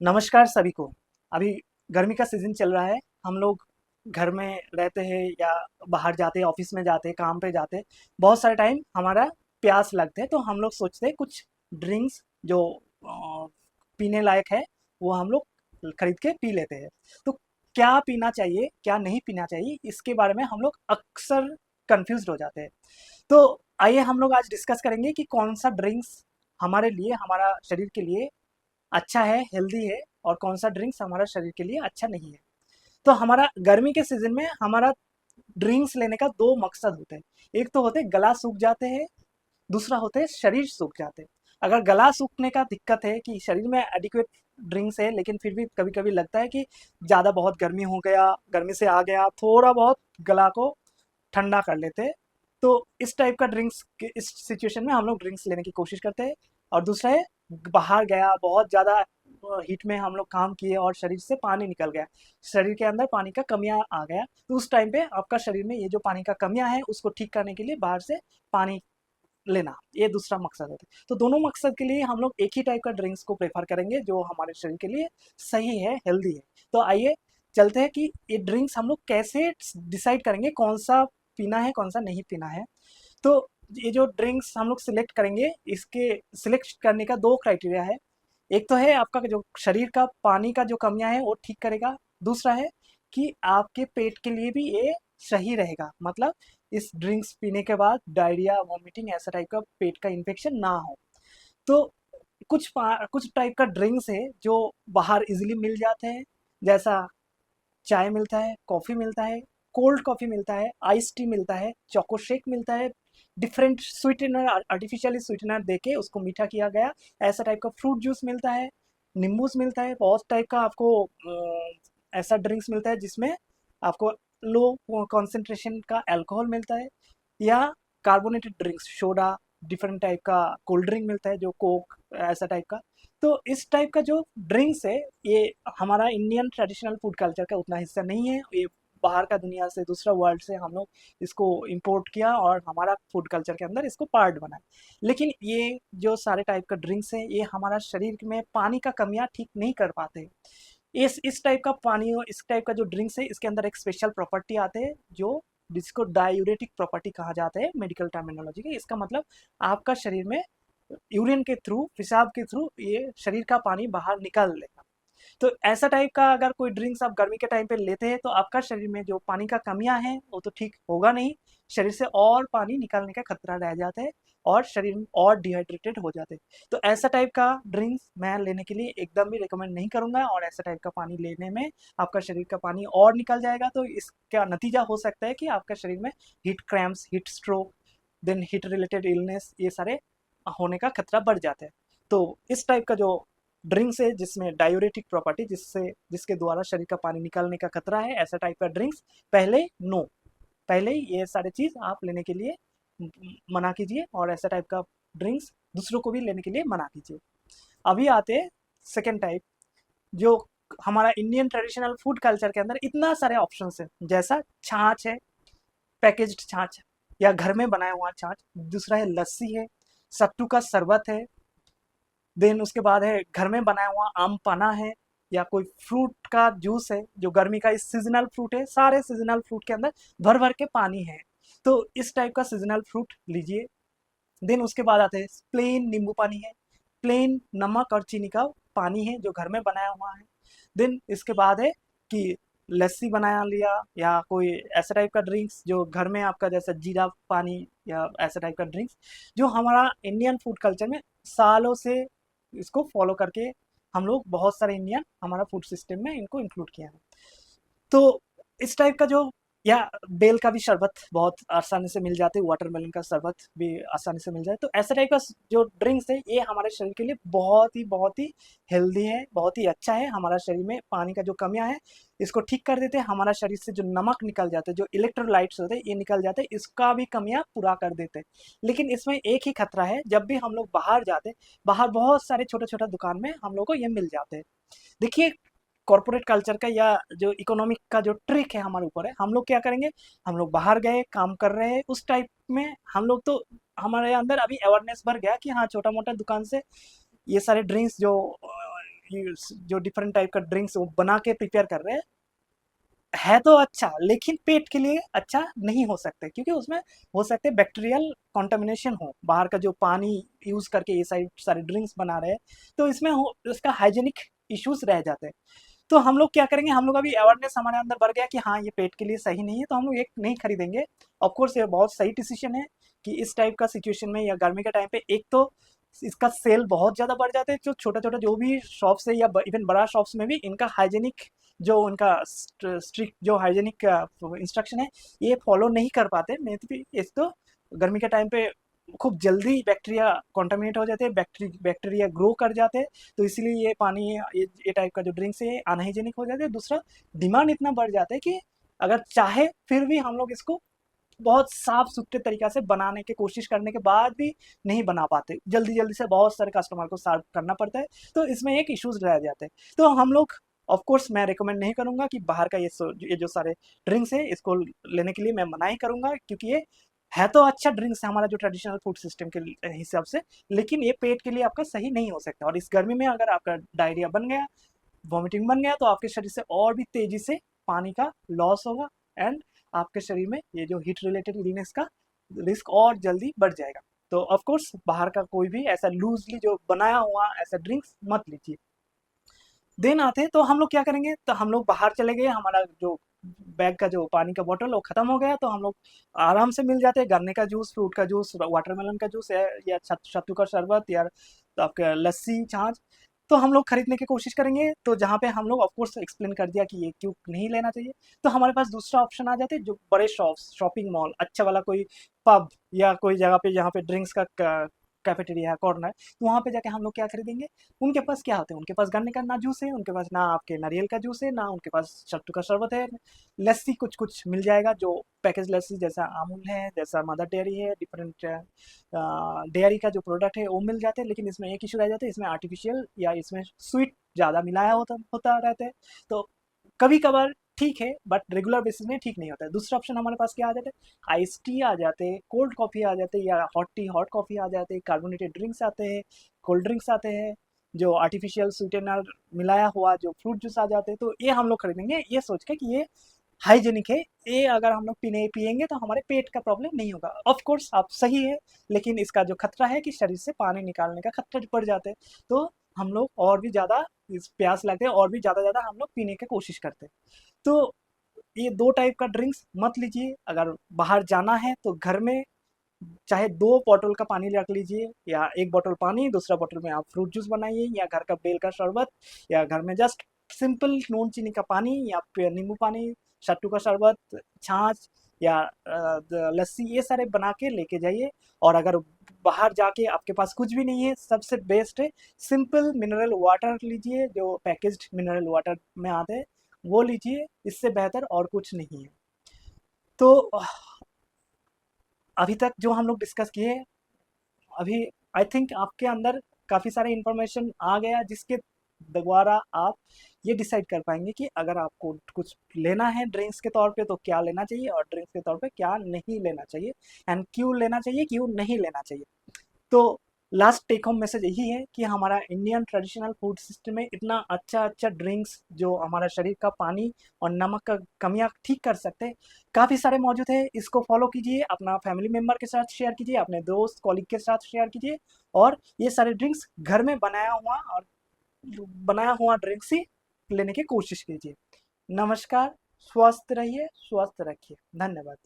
नमस्कार सभी को। अभी गर्मी का सीज़न चल रहा है। हम लोग घर में रहते हैं या बाहर जाते हैं, ऑफिस में जाते हैं, काम पे जाते हैं। बहुत सारे टाइम हमारा प्यास लगते हैं तो हम लोग सोचते हैं कुछ ड्रिंक्स जो पीने लायक है वो हम लोग खरीद के पी लेते हैं। तो क्या पीना चाहिए, क्या नहीं पीना चाहिए, इसके बारे में हम लोग अक्सर कन्फ्यूज़्ड हो जाते हैं। तो आइए हम लोग आज डिस्कस करेंगे कि कौन-सा ड्रिंक्स हमारे लिए, हमारा शरीर के लिए अच्छा है, हेल्दी है और कौन-सा ड्रिंक्स हमारा शरीर के लिए अच्छा नहीं है। तो हमारा गर्मी के सीज़न में हमारा ड्रिंक्स लेने का 2 मकसद होते हैं। एक तो होते हैं गला सूख जाते हैं, दूसरा होते हैं शरीर सूख जाते हैं। अगर गला सूखने का दिक्कत है कि शरीर में एडिक्वेट ड्रिंक्स है लेकिन फिर भी कभी-कभी लगता है कि ज़्यादा बहुत गर्मी हो गया, गर्मी से आ गया, थोड़ा बहुत गला को ठंडा कर लेते हैं। तो इस टाइप का ड्रिंक्स के इस सिचुएशन में हम लोग ड्रिंक्स लेने की कोशिश करते हैं। और दूसरा है बाहर गया, बहुत ज़्यादा हीट में हम लोग काम किए और शरीर से पानी निकल गया, शरीर के अंदर पानी का कमियां आ गया, तो उस टाइम पे आपका शरीर में ये जो पानी का कमियां है उसको ठीक करने के लिए बाहर से पानी लेना, ये दूसरा मकसद होता है। तो दोनों मकसद के लिए हम लोग एक ही टाइप का ड्रिंक्स को प्रेफर करेंगे जो हमारे शरीर के लिए सही है, हेल्दी है। तो आइए चलते हैं कि ये ड्रिंक्स हम लोग कैसे डिसाइड करेंगे कौन सा पीना है, कौन सा नहीं पीना है। तो ये जो ड्रिंक्स हम लोग सिलेक्ट करेंगे, इसके सिलेक्ट करने का 2 क्राइटेरिया है। एक तो है आपका जो शरीर का पानी का जो कमियाँ हैं वो ठीक करेगा। दूसरा है कि आपके पेट के लिए भी ये सही रहेगा। मतलब इस ड्रिंक्स पीने के बाद डायरिया, वॉमिटिंग ऐसा टाइप का पेट का इन्फेक्शन ना हो। तो कुछ टाइप का ड्रिंक्स है जो बाहर इज़िली मिल जाते हैं। जैसा चाय मिलता है, कॉफ़ी मिलता है, कोल्ड कॉफ़ी मिलता है, आइस टी मिलता है, चोको शेक मिलता है, डिफरेंट स्वीटनर आर्टिफिशियली स्वीटनर देके उसको मीठा किया गया ऐसा टाइप का फ्रूट जूस मिलता है, नींबूस मिलता है, बहुत टाइप का आपको ऐसा ड्रिंक्स मिलता है जिसमें आपको लो कॉन्सेंट्रेशन का अल्कोहल मिलता है, या carbonated drinks soda, different type का कोल्ड ड्रिंक मिलता है जो कोक ऐसा टाइप का। तो इस टाइप का जो ड्रिंक्स है ये हमारा इंडियन ट्रेडिशनल फूड कल्चर का उतना हिस्सा नहीं है। ये बाहर का दुनिया से, दूसरा वर्ल्ड से हम लोग इसको इंपोर्ट किया और हमारा फूड कल्चर के अंदर इसको पार्ट बनाया। लेकिन ये जो सारे टाइप का ड्रिंक्स है ये हमारा शरीर में पानी का कमियां ठीक नहीं कर पाते। इस टाइप का पानी और इस टाइप का जो ड्रिंक्स है इसके अंदर एक स्पेशल प्रॉपर्टी आते हैं जो जिसको डायूरेटिक प्रॉपर्टी कहा जाता है मेडिकल टर्मिनोलॉजी के। इसका मतलब आपका शरीर में यूरिन के थ्रू, पेशाब के थ्रू ये शरीर का पानी बाहर निकाल लेगा। तो ऐसा टाइप का अगर कोई ड्रिंक्स आप गर्मी के टाइम पे लेते हैं तो आपका शरीर में जो पानी का कमियां हैं वो तो ठीक होगा नहीं, शरीर से और पानी निकालने का खतरा रह जाता है और शरीर और डिहाइड्रेटेड हो जाते हैं। तो ऐसा टाइप का ड्रिंक्स मैं लेने के लिए एकदम भी रिकमेंड नहीं करूंगा, और ऐसा टाइप का पानी लेने में आपका शरीर का पानी और निकल जाएगा तो इसका नतीजा हो सकता है कि आपका शरीर में heat cramps, heat stroke, then heat related illness, ये सारे होने का खतरा बढ़ जाता है। तो इस टाइप का जो ड्रिंक्स है जिसमें डायूरेटिक प्रॉपर्टी जिसके द्वारा शरीर का पानी निकालने का खतरा है, ऐसा टाइप का ड्रिंक्स पहले नो, पहले ही ये सारे चीज़ आप लेने के लिए मना कीजिए और ऐसा टाइप का ड्रिंक्स दूसरों को भी लेने के लिए मना कीजिए। अभी आते हैं सेकेंड टाइप, जो हमारा इंडियन ट्रेडिशनल फूड कल्चर के अंदर इतना सारे ऑप्शंस है, जैसा छाछ है, पैकेज्ड छाछ या घर में बनाया हुआ छाछ। दूसरा है लस्सी है, सत्तू का शरबत है, देन उसके बाद है घर में बनाया हुआ आम पन्ना है, या कोई फ्रूट का जूस है जो गर्मी का इस सीजनल फ्रूट है। सारे सीजनल फ्रूट के अंदर भर भर के पानी है, तो इस टाइप का सीजनल फ्रूट लीजिए। देन उसके बाद आते हैं प्लेन नींबू पानी है, प्लेन नमक और चीनी का पानी है जो घर में बनाया हुआ है। देन इसके बाद है कि लस्सी बनाया लिया, या कोई ऐसा टाइप का ड्रिंक्स जो घर में आपका जैसा जीरा पानी या ऐसा टाइप का ड्रिंक्स जो हमारा इंडियन फूड कल्चर में सालों से इसको फॉलो करके हम लोग बहुत सारे इंडियन हमारा फूड सिस्टम में इनको इंक्लूड किया है। तो इस टाइप का जो, या बेल का भी शरबत बहुत आसानी से मिल जाते हैं, वाटरमेलन का शरबत भी आसानी से मिल जाए। तो ऐसा टाइप का जो ड्रिंक्स है ये हमारे शरीर के लिए बहुत ही हेल्दी है, बहुत ही अच्छा है। हमारा शरीर में पानी का जो कमियां है इसको ठीक कर देते हैं, हमारा शरीर से जो नमक निकल जाते हैं, जो इलेक्ट्रोलाइट्स होते हैं ये निकल जाते हैं, इसका भी कमियां पूरा कर देते हैं। लेकिन इसमें एक ही खतरा है, जब भी हम लोग बाहर जाते हैं, बाहर बहुत सारे छोटे छोटे दुकान में हम लोग को ये मिल जाते हैं। देखिए, कॉर्पोरेट कल्चर का या जो इकोनॉमिक का जो ट्रिक है हमारे ऊपर है, हम लोग क्या करेंगे, हम लोग बाहर गए काम कर रहे हैं उस टाइप में हम लोग तो हमारे अंदर अभी अवेयरनेस भर गया कि हाँ छोटा मोटा दुकान से ये सारे ड्रिंक्स जो जो डिफरेंट टाइप का ड्रिंक्स वो बना के प्रिपेयर कर रहे हैं, है तो अच्छा, लेकिन पेट के लिए अच्छा नहीं हो सकता, क्योंकि उसमें हो सकते हैं बैक्टीरियल कॉन्टामिनेशन हो। बाहर का जो पानी यूज़ करके ये सारे ड्रिंक्स बना रहे हैं, तो इसमें हो उसका हाइजीनिक इश्यूज रह जाते हैं। तो हम लोग क्या करेंगे, हम लोग अभी अवेयरनेस हमारे अंदर बढ़ गया कि हाँ ये पेट के लिए सही नहीं है, तो हम लोग एक नहीं खरीदेंगे। ऑफ कोर्स ये बहुत सही डिसीजन है कि इस टाइप का सिचुएशन में या गर्मी के टाइम पे एक तो इसका सेल बहुत ज़्यादा बढ़ जाता है, जो छोटा छोटा जो भी शॉप्स है या इवन बड़ा शॉप्स में भी इनका हाइजीनिक जो उनका स्ट्रिक्ट जो हाइजीनिक इंस्ट्रक्शन है ये फॉलो नहीं कर पाते। मैं तो इस तो गर्मी के टाइम पे खूब जल्दी बैक्टीरिया कॉन्टामिनेट हो जाते हैं, बैक्टीरिया ग्रो कर जाते हैं, तो इसीलिए ये पानी ये टाइप का जो ड्रिंक्स है अनहाइजेनिक हो जाते हैं। दूसरा, डिमांड इतना बढ़ जाता है कि अगर चाहे फिर भी हम लोग इसको बहुत साफ सुथरे तरीका से बनाने की कोशिश करने के बाद भी नहीं बना पाते, जल्दी जल्दी से बहुत सारे कस्टमर को सर्व करना पड़ता है, तो इसमें एक इश्यूज रह जाते हैं। तो हम लोग ऑफ कोर्स मैं रिकमेंड नहीं करूंगा कि बाहर का ये जो सारे ड्रिंक्स है इसको लेने के लिए मैं मना ही करूंगा, क्योंकि ये है तो अच्छा ड्रिंक्स है हमारा जो ट्रेडिशनल फूड सिस्टम के हिसाब से, लेकिन ये पेट के लिए आपका सही नहीं हो सकता। और इस गर्मी में अगर आपका डायरिया बन गया, वॉमिटिंग बन गया, तो आपके शरीर से और भी तेजी से पानी का लॉस होगा, एंड आपके शरीर में ये जो हीट रिलेटेड इलनेस का रिस्क और जल्दी बढ़ जाएगा। तो ऑफ कोर्स बाहर का कोई भी ऐसा लूजली जो बनाया हुआ ऐसा ड्रिंक्स मत लीजिए। दिन आते हैं तो हम लोग क्या करेंगे, तो हम लोग बाहर चले गए, हमारा जो बैग का जो पानी का बोतल वो खत्म हो गया, तो हम लोग आराम से मिल जाते हैं गन्ने का जूस, फ्रूट का जूस, वाटरमेलन का जूस है, या सत्तू का शरबत, या तो आपका लस्सी छाछ, तो हम लोग खरीदने की कोशिश करेंगे। तो जहाँ पे हम लोग ऑफकोर्स एक्सप्लेन कर दिया कि ये क्यों नहीं लेना चाहिए, तो हमारे पास दूसरा ऑप्शन आ जाते हैं, जो बड़े शॉप्स, शॉपिंग मॉल, अच्छा वाला कोई पब या कोई जगह पे जहाँ पे ड्रिंक्स का कैफेटेरिया है, कॉर्नर, तो वहाँ पे जाके हम लोग क्या खरीदेंगे। उनके पास क्या होते हैं, उनके पास गन्ने का ना जूस है, उनके पास ना आपके नारियल का जूस है, ना उनके पास सत्तू का शरबत है। लस्सी कुछ कुछ मिल जाएगा, जो पैकेज लस्सी जैसा अमूल है, जैसा मदर डेयरी है, डिफरेंट डेयरी का जो प्रोडक्ट है वो मिल जाते हैं। लेकिन इसमें एक इशू रह जाता है, इसमें आर्टिफिशियल या इसमें स्वीट ज़्यादा मिलाया होता रहता है, तो कभी कभार ठीक है, बट रेगुलर बेसिस में ठीक नहीं होता है। दूसरा ऑप्शन हमारे पास क्या आ जाता है, आइस टी आ जाते हैं, कोल्ड कॉफ़ी आ जाते हैं, या हॉट टी हॉट कॉफ़ी आ जाते हैं, कार्बोनेटेड ड्रिंक्स आते हैं, कोल्ड ड्रिंक्स आते हैं, जो आर्टिफिशियल स्वीटेनर मिलाया हुआ जो फ्रूट जूस आ जाते हैं। तो ये हम लोग खरीदेंगे ये सोच के कि ये हाइजेनिक है, ये अगर हम लोग पिएंगे तो हमारे पेट का प्रॉब्लम नहीं होगा। ऑफ कोर्स आप सही है, लेकिन इसका जो खतरा है कि शरीर से पानी निकालने का खतरा बढ़ जाते हैं, तो हम लोग और भी ज़्यादा इस प्यास लगते हैं और भी ज़्यादा हम लोग पीने की कोशिश करते हैं। तो ये दो टाइप का ड्रिंक्स मत लीजिए। अगर बाहर जाना है तो घर में चाहे 2 बॉटल का पानी रख लीजिए, या 1 बॉटल पानी, दूसरा बॉटल में आप फ्रूट जूस बनाइए, या घर का बेल का शरबत, या घर में जस्ट सिंपल नून चीनी का पानी, या फिर नींबू पानी, सत्तू का शरबत, छाछ, या लस्सी, ये सारे बना के लेके जाइए। और अगर बाहर जाके आपके पास कुछ भी नहीं है, सबसे बेस्ट है सिंपल मिनरल वाटर लीजिए, जो पैकेज्ड मिनरल वाटर में आते हैं वो लीजिए, इससे बेहतर और कुछ नहीं है। तो अभी तक जो हम लोग डिस्कस किए, अभी आई थिंक आपके अंदर काफ़ी सारे इंफॉर्मेशन आ गया, जिसके द्वारा आप ये डिसाइड कर पाएंगे कि अगर आपको कुछ लेना है ड्रिंक्स के तौर पे तो क्या लेना चाहिए, और ड्रिंक्स के तौर पे क्या नहीं लेना चाहिए, एंड क्यों लेना चाहिए, क्यों नहीं लेना चाहिए। तो लास्ट टेक होम मैसेज यही है कि हमारा इंडियन ट्रेडिशनल फूड सिस्टम में इतना अच्छा अच्छा ड्रिंक्स जो हमारा शरीर का पानी और नमक का कमियां ठीक कर सकते हैं, काफ़ी सारे मौजूद है। इसको फॉलो कीजिए, अपना फैमिली मेम्बर के साथ शेयर कीजिए, अपने दोस्त कॉलीग के साथ शेयर कीजिए, और ये सारे ड्रिंक्स घर में बनाया हुआ ड्रिंक्स ही लेने की कोशिश कीजिए। नमस्कार, स्वस्थ रहिए, स्वस्थ रखिए, धन्यवाद।